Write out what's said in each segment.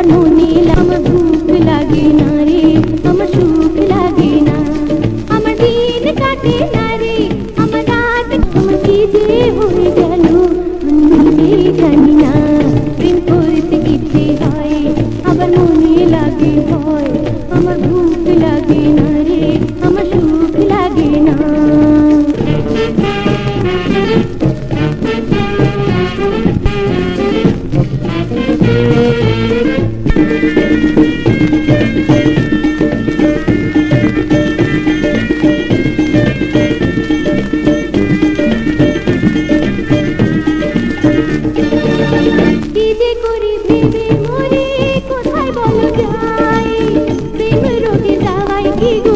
আবার মনে আমার ভুক লাগে না রে, আমার সুখ লাগে না, আমার দিন কাটে না রে, আমার রাত আমার কি যে হয়ে গেল আমি জানি না। প্রেম করতে ইচ্ছে হয় আবার মনে লাগে ভয়, আমার ভুক লাগে না রে, আমার সুখ লাগে না। কি যে করি ভেবে মরে কোথায় বলো যাই, প্রেম রোগে যাওয়াই কি গো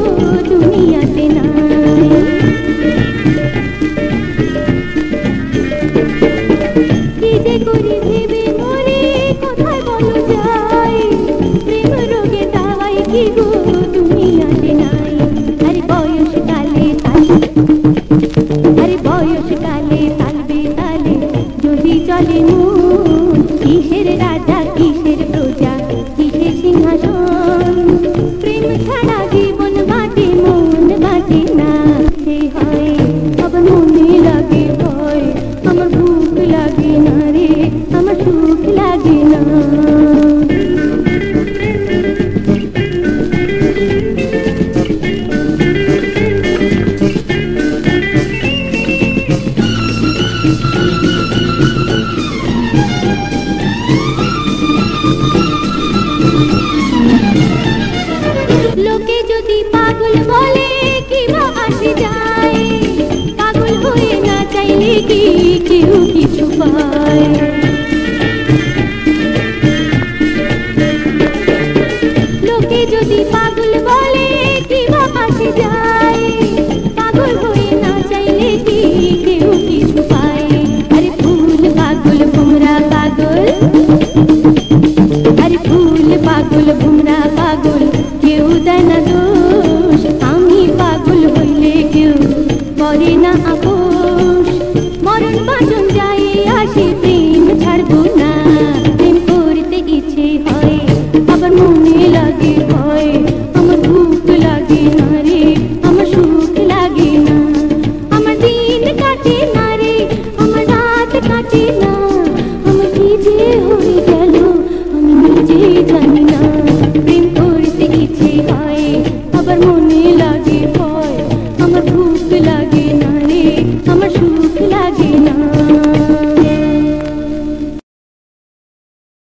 দুনিয়াতে নাই। কি যে করি ভেবে মরে কোথায় বলো যাই, প্রেম রোগে যাওয়াই কি গো দুনিয়াতে নাই। আরে বয়সকালে তালবে তালে যদি চলে মন, কিসের রাজা কিসের প্রজা কিসের সিংহাসন, প্রেম ছাড়া জীবন বাঁচে মন বাঁচে না। সে হয় আবার মনে লাগে ভয়, আমার ভুক লাগে না রে, আমার সুখ লাগে না। লোকে যদি পাগল বলে কি বা আসে যায়, পাগল হয়ে না চাইলে কি কেউ কিছু পায়। লোকে যদি পাগল বলে কি বা আসে যায়, পাগল হয়ে না চাইলে কি কেউ কিছু পায়। আরে ফুল পাগল ভোমরা পাগল, আরে ফুল পাগল